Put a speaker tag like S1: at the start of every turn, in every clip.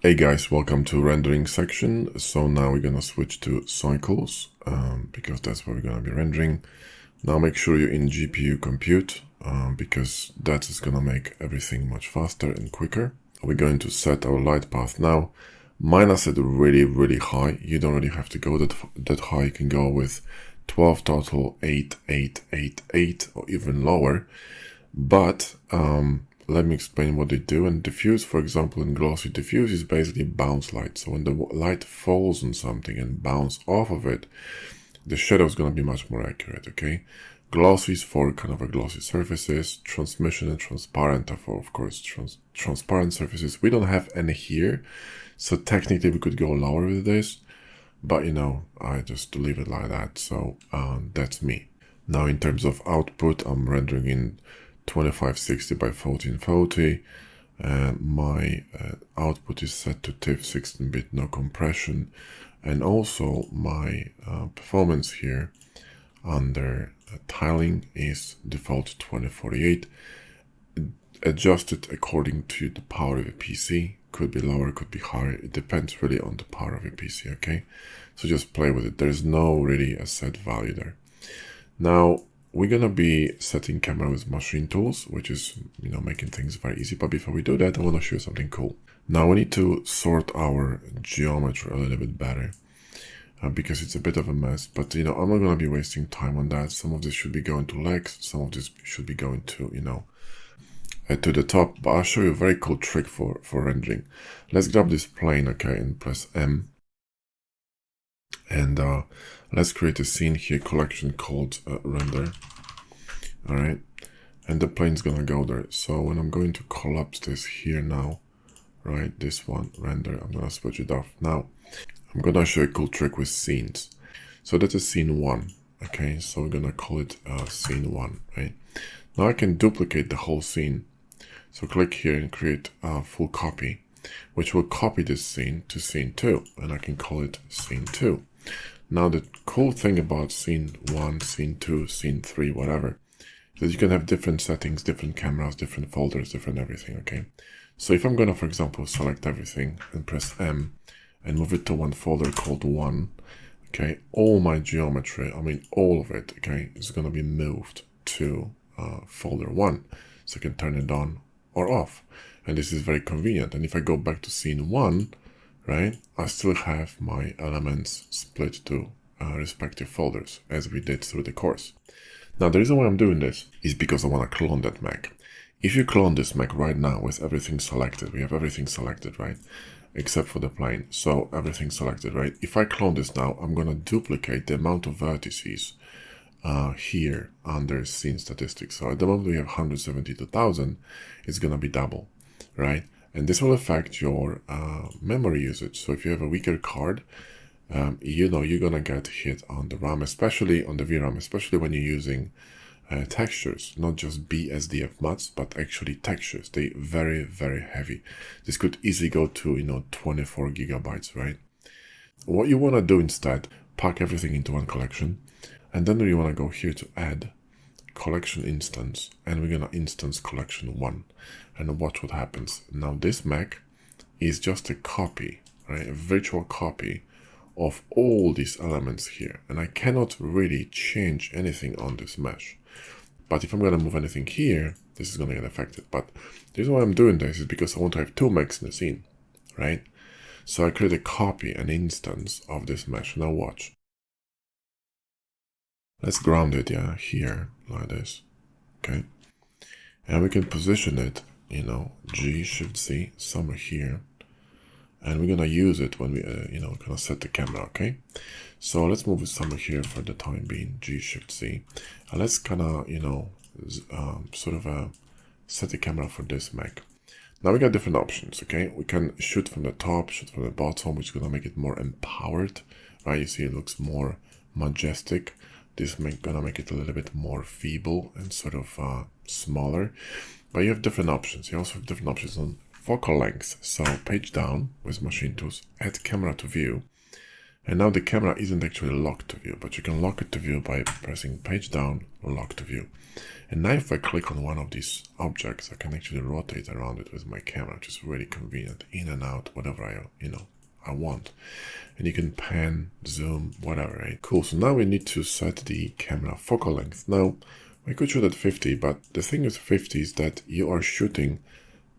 S1: Hey guys, welcome to rendering section. So now we're gonna switch to cycles because that's what we're gonna be rendering. Now make sure you're in GPU compute because that is gonna make everything much faster and quicker. We're going to set our light path now. Mine is set really high. You don't really have to go that high. You can go with 12 total, 8, 8, 8, 8, or even lower. But let me explain what they do. And diffuse, for example, in glossy, diffuse is basically bounce light. So when the light falls on something and bounce off of it, the shadow is going to be much more accurate, okay? Glossy is for kind of a glossy surfaces. Transmission and transparent are for, of course, transparent surfaces. We don't have any here, so technically we could go lower with this, but you know, I just leave it like that. So that's me. Now in terms of output, I'm rendering in 2560 by 1440. My output is set to TIFF 16-bit, no compression, and also my performance here under tiling is default 2048, adjusted according to the power of your PC. Could be lower, could be higher. It depends really on the power of your PC, okay? So just play with it. There's no really a set value there. Now, we're gonna be setting camera with machine tools, which is, you know, making things very easy. But before we do that, I want to show you something cool. Now we need to sort our geometry a little bit better because it's a bit of a mess. But you know, I'm not gonna be wasting time on that. Some of this should be going to legs, some of this should be going to, you know, to the top. But I'll show you a very cool trick for rendering. Let's grab this plane, okay, and press M. And let's create a scene here, collection called render. All right, and the plane's gonna go there. So when I'm going to collapse this here now, right, this one, render, I'm gonna switch it off. Now I'm gonna show you a cool trick with scenes. So that's a scene 1, okay, so we're gonna call it scene 1, right? Now I can duplicate the whole scene. So click here and create a full copy, which will copy this scene to scene 2, and I can call it scene 2. Now the cool thing about scene 1, scene 2, scene 3, whatever, is that you can have different settings, different cameras, different folders, different everything, okay? So if I'm gonna, for example, select everything and press M and move it to one folder called 1, okay, all my geometry, I mean all of it, okay, is gonna be moved to folder 1. So I can turn it on or off. And this is very convenient. And if I go back to scene 1, right, I still have my elements split to respective folders as we did through the course. Now the reason why I'm doing this is because I want to clone that Mac. If you clone this Mac right now with everything selected, we have everything selected, right, except for the plane, so everything selected, right? If I clone this now, I'm going to duplicate the amount of vertices here under scene statistics. So at the moment we have 172,000, it's going to be double, right? And this will affect your memory usage. So if you have a weaker card, you know, you're gonna get hit on the RAM, especially on the VRAM, especially when you're using textures, not just BSDF MUTs, but actually textures. They very heavy. This could easily go to, you know, 24 gigabytes, right? What you want to do instead, pack everything into one collection, and then you want to go here to add collection instance, and we're gonna instance collection 1, and watch what happens. Now this Mac is just a copy, right, a virtual copy of all these elements here, and I cannot really change anything on this mesh. But if I'm gonna move anything here, this is gonna get affected. But the reason why I'm doing this is because I want to have 2 Macs in the scene, right? So I create a copy, an instance of this mesh. Now watch. Let's ground it, yeah, here, like this, okay? And we can position it, you know, G, Shift, Z, somewhere here. And we're gonna use it when we, you know, kind of set the camera, okay? So let's move it somewhere here for the time being, G, Shift, Z. And let's kind of, you know, set the camera for this Mac. Now we got different options, okay? We can shoot from the top, shoot from the bottom, which is gonna make it more empowered, right? You see it looks more majestic. This is gonna make it a little bit more feeble and sort of smaller, but you have different options. You also have different options on focal length. So page down with machine tools, add camera to view, And now the camera isn't actually locked to view, but you can lock it to view by pressing page down or lock to view. And now if I click on one of these objects, I can actually rotate around it with my camera, which is really convenient, in and out, whatever I want. And you can pan, zoom, whatever, right? Cool, so now we need to set the camera focal length. Now, we could shoot at 50, but the thing with 50 is that you are shooting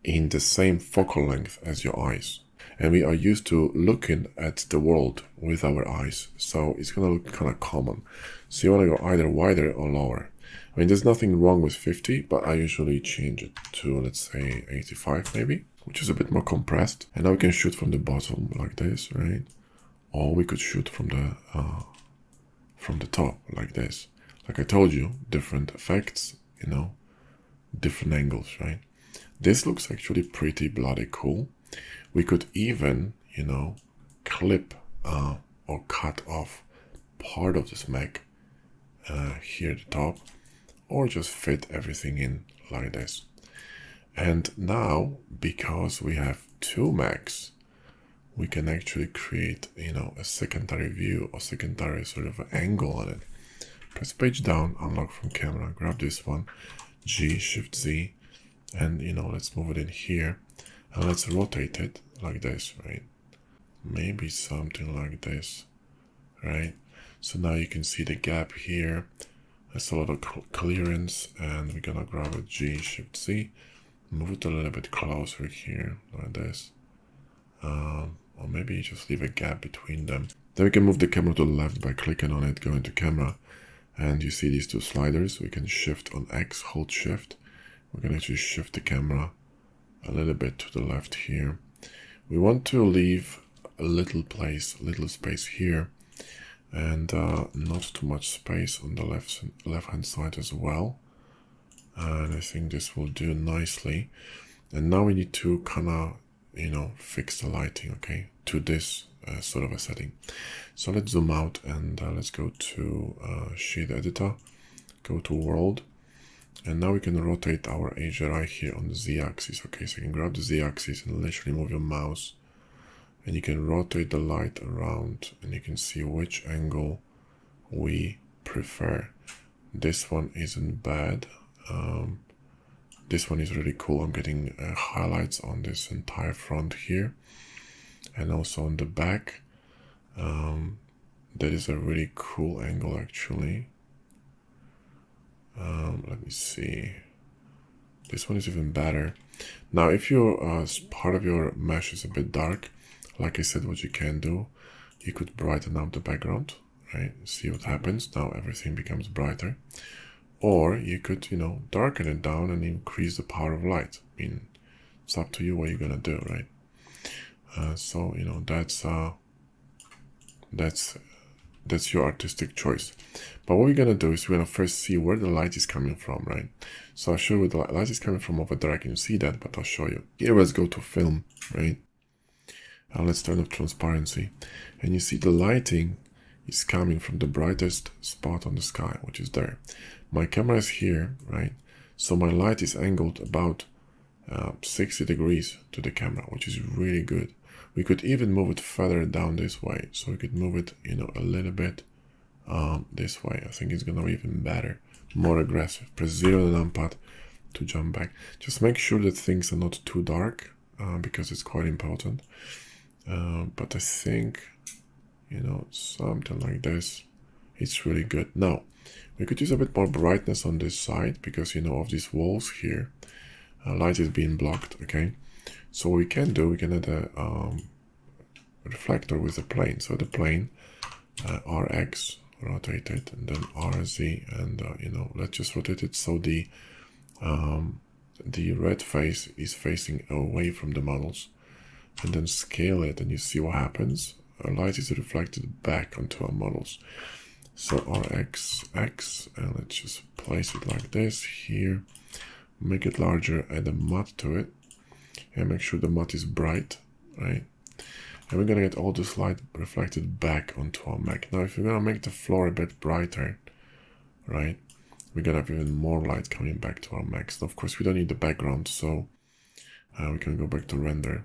S1: in the same focal length as your eyes. And we are used to looking at the world with our eyes, so it's gonna look kind of common. So you wanna go either wider or lower. I mean, there's nothing wrong with 50, but I usually change it to, let's say, 85 maybe, which is a bit more compressed. And now we can shoot from the bottom like this, right? Or we could shoot from the top like this. Like I told you, different effects, different angles, right? This looks actually pretty bloody cool. We could even, clip or cut off part of this mech here at the top, or just fit everything in like this. And now, because we have two mechs, we can actually create, a secondary view or secondary sort of angle on it. Press page down, unlock from camera, grab this one, G, Shift Z, and let's move it in here, and let's rotate it like this, right? Maybe something like this, right? So now you can see the gap here. That's a lot of clearance, and we're gonna grab a G, Shift Z, move it a little bit closer here, like this. Or maybe just leave a gap between them. Then we can move the camera to the left by clicking on it, go into camera, and you see these two sliders. We can shift on X, hold shift. We can actually shift the camera a little bit to the left here. We want to leave a little space here, and not too much space on the left-hand side as well. And I think this will do nicely. And now we need to kind of, fix the lighting, okay, to this sort of a setting. So let's zoom out and let's go to sheet editor, go to world. And now we can rotate our HDRI here on the Z-axis, okay? So you can grab the Z-axis and literally move your mouse, and you can rotate the light around, and you can see which angle we prefer. This one isn't bad. This one is really cool. I'm getting highlights on this entire front here, and also on the back. That is a really cool angle, actually. Let me see. This one is even better. Now, if your part of your mesh is a bit dark, like I said, what you can do, you could brighten up the background, right? See what happens. Now everything becomes brighter. Or you could, darken it down and increase the power of light. I mean, it's up to you what you're gonna do, right? So, that's your artistic choice. But what we're gonna do is we're gonna first see where the light is coming from, right? So I'll show you where the light is coming from over there. I can see that, but I'll show you. Here, let's go to film, right? Let's turn off transparency. And you see the lighting is coming from the brightest spot on the sky, which is there. My camera is here, right? So my light is angled about 60 degrees to the camera, which is really good. We could even move it further down this way. So we could move it, a little bit this way. I think it's gonna be even better, more aggressive. Press 0 on the numpad to jump back. Just make sure that things are not too dark, because it's quite important. But I think, something like this, it's really good. Now, we could use a bit more brightness on this side because, of these walls here, light is being blocked, okay? So what we can do, we can add a reflector with a plane. So the plane, RX, rotate it, and then RZ, and, let's just rotate it so the red face is facing away from the models, and then scale it, and you see what happens. Light is reflected back onto our models. So RXX, and let's just place it like this here, make it larger, add a matte to it, and make sure the matte is bright, right? And we're gonna get all this light reflected back onto our mech. Now, if we're gonna make the floor a bit brighter, right, we're gonna have even more light coming back to our mechs. Now, of course, we don't need the background, so we can go back to render,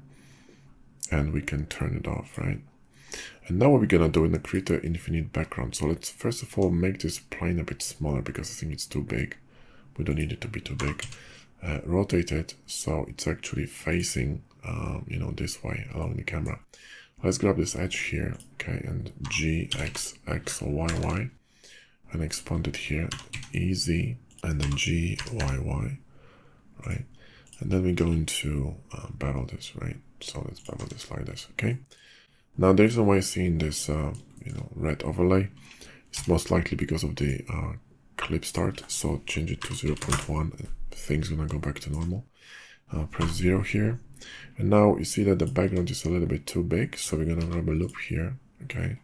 S1: and we can turn it off, right? And now what we're gonna do is create an infinite background. So let's first of all make this plane a bit smaller because I think it's too big. We don't need it to be too big. Rotate it so it's actually facing, you know, this way along the camera. Let's grab this edge here, okay, and G, X, X, or Y, Y, and expand it here, EZ, and then G, Y, Y, right? And then we're going to bevel this, right? So let's bevel this like this, okay? Now the reason why you're seeing this, you know, red overlay, it's most likely because of the clip start. So change it to 0.1, things gonna go back to normal. Press 0 here, and now you see that the background is a little bit too big, so we're gonna grab a loop here, okay?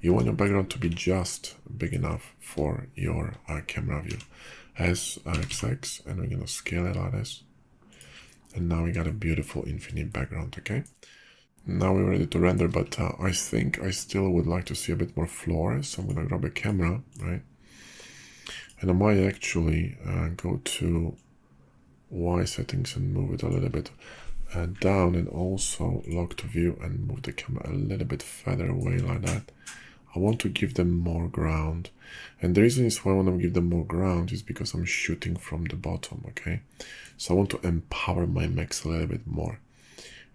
S1: You want your background to be just big enough for your camera view. SXX, and we're gonna scale it like this. And now we got a beautiful infinite background, okay? Now we're ready to render, but I think I still would like to see a bit more floor, so I'm gonna grab a camera, right? And I might actually go to Y settings and move it a little bit down, and also lock to view and move the camera a little bit further away like that. I want to give them more ground, and the reason is why I want to give them more ground is because I'm shooting from the bottom, okay? So I want to empower my max a little bit more,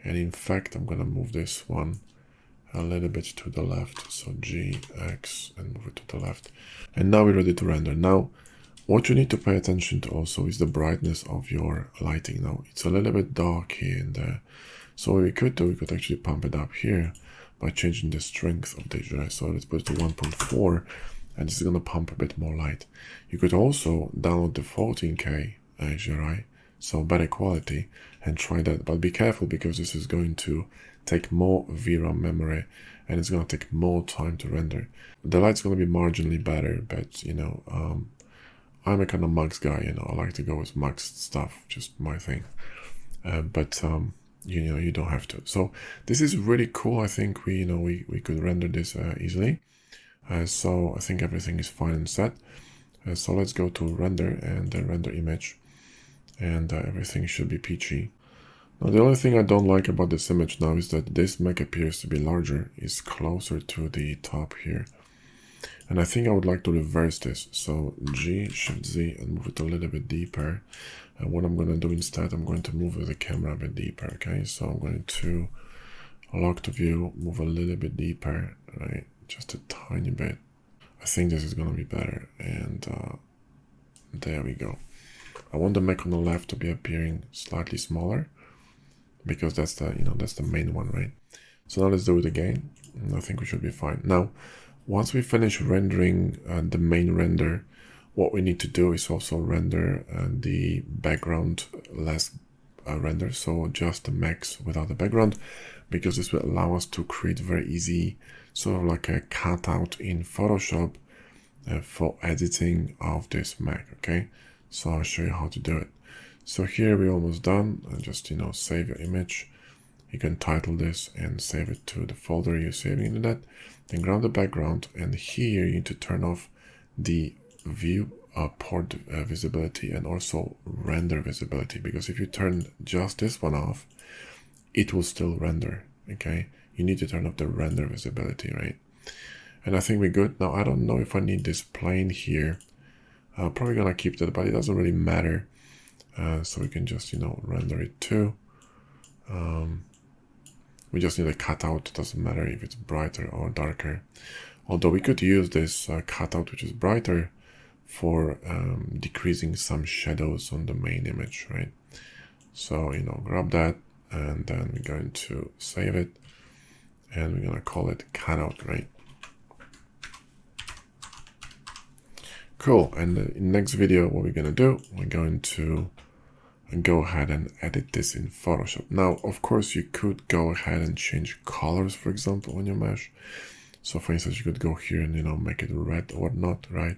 S1: and in fact I'm gonna move this one a little bit to the left, so G, X, and move it to the left. And now we're ready to render. Now what you need to pay attention to also is the brightness of your lighting. Now it's a little bit dark here and there, so what we could do, we could actually pump it up here by changing the strength of the HDRI. So let's put it to 1.4, and this is gonna pump a bit more light. You could also download the 14K HDRI, so better quality, and try that, but be careful because this is going to take more VRAM memory and it's gonna take more time to render. The light's gonna be marginally better, but you know, I'm a kind of max guy, you know, I like to go with max stuff, just my thing. But you know, you don't have to. So this is really cool. I think we could render this easily. So I think everything is fine and set. So let's go to render and then render image, and everything should be peachy. Now the only thing I don't like about this image now is that this mech appears to be larger, is closer to the top here. And I think I would like to reverse this. So G, Shift Z, and move it a little bit deeper. And what I'm going to do instead, I'm going to move the camera a bit deeper, okay? So I'm going to lock to view, move a little bit deeper, right? Just a tiny bit. I think this is going to be better. And there we go. I want the mech on the left to be appearing slightly smaller, because that's the, you know, that's the main one, right? So now let's do it again. And I think we should be fine. Now, once we finish rendering the main render, what we need to do is also render the background less render, so just the mechs without the background, because this will allow us to create very easy, sort of like a cutout in Photoshop for editing of this mech, okay? So I'll show you how to do it. So here we're almost done, and just, you know, save your image. You can title this and save it to the folder you're saving in that. Then grab the background, and here you need to turn off the view port visibility and also render visibility, because if you turn just this one off, it will still render, okay? You need to turn off the render visibility, right? And I think we're good. Now I don't know if I need this plane here. Probably gonna keep that, but it doesn't really matter. So we can just, you know, render it too. We just need a cutout. It doesn't matter if it's brighter or darker. Although we could use this cutout, which is brighter, for decreasing some shadows on the main image, right? So, you know, grab that, and then we're going to save it, and we're gonna call it cutout, right? Cool. And in the next video, what we're gonna do, we're going to go ahead and edit this in Photoshop. Now, of course, you could go ahead and change colors, for example, on your mesh. So for instance, you could go here and, you know, make it red or not, right?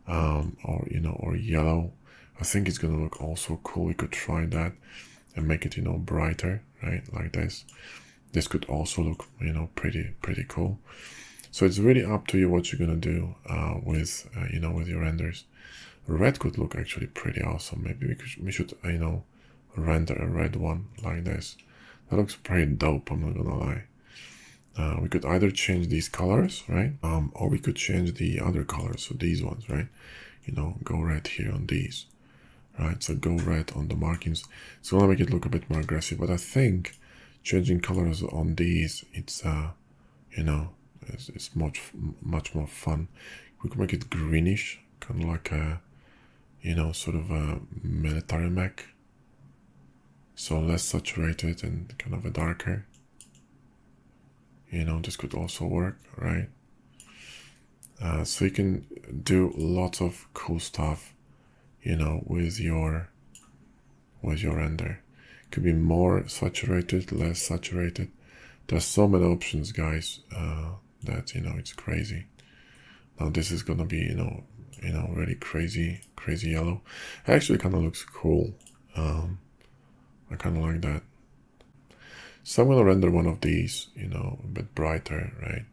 S1: Or, you know, or yellow. I think it's gonna look also cool. We could try that and make it, you know, brighter, right? Like this. This could also look, you know, pretty cool. So it's really up to you what you're gonna do with, you know, with your renders. Red could look actually pretty awesome. Maybe we should, you know, render a red one like this. That looks pretty dope, I'm not gonna lie. We could either change these colors, right? Or we could change the other colors, so these ones, right? You know, go red here on these, right? So go red on the markings. So I want to make it look a bit more aggressive, but I think changing colors on these, it's you know, it's much more fun. We can make it greenish, kind of like a, you know, sort of a military mech. So less saturated and kind of a darker. You know, this could also work, right? So you can do lots of cool stuff, you know, with your render. Could be more saturated, less saturated. There's so many options, guys, that, you know, it's crazy. Now this is gonna be, you know, really crazy yellow. It actually kind of looks cool. I kind of like that. So I'm gonna render one of these, you know, a bit brighter, right,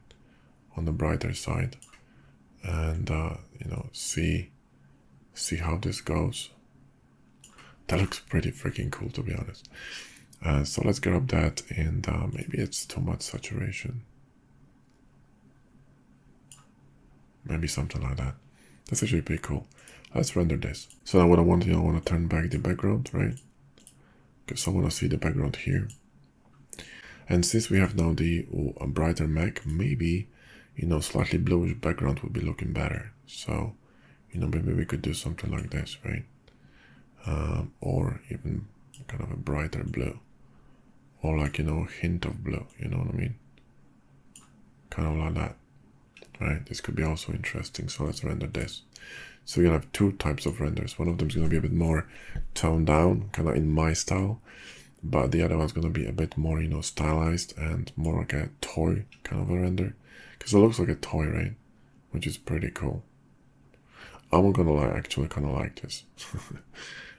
S1: on the brighter side, and you know, see how this goes. That looks pretty freaking cool, to be honest. So let's grab that, and maybe it's too much saturation. Maybe something like that. That's actually pretty cool. Let's render this. So now what I want, you know, I want to turn back the background, right? Because I want to see the background here. And since we have now the brighter mech, maybe, you know, slightly bluish background would be looking better. So, you know, maybe we could do something like this, right? Or even kind of a brighter blue, or like, you know, a hint of blue, you know what I mean? Kind of like that, right? This could be also interesting. So let's render this. So we're gonna have two types of renders. One of them is gonna be a bit more toned down, kind of in my style, but the other one's gonna be a bit more, you know, stylized and more like a toy kind of a render, because it looks like a toy, right? Which is pretty cool. I'm gonna lie, actually kind of like this.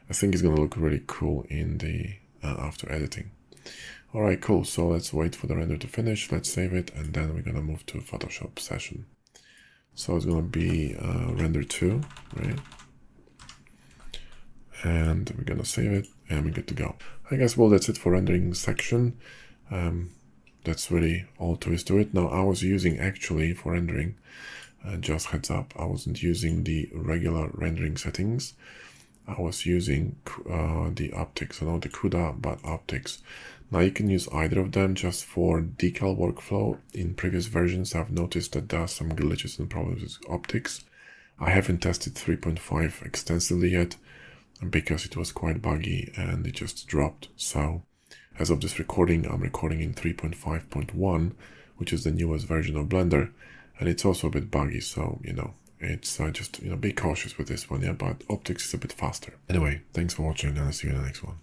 S1: I think it's gonna look really cool in the after editing. All right, cool. So let's wait for the render to finish. Let's save it, and then we're gonna move to Photoshop session. So it's gonna be render 2, right? And we're gonna save it, and we're good to go. I guess, well, that's it for rendering section. That's really all there is to it. Now, I was using actually for rendering, just heads up, I wasn't using the regular rendering settings. I was using the optics, not the CUDA, but optics. Now you can use either of them just for decal workflow. In previous versions, I've noticed that there are some glitches and problems with optics. I haven't tested 3.5 extensively yet because it was quite buggy and it just dropped. So as of this recording, I'm recording in 3.5.1, which is the newest version of Blender, and it's also a bit buggy. So, you know, it's just, you know, be cautious with this one, yeah, but optics is a bit faster. Anyway, thanks for watching, and I'll see you in the next one.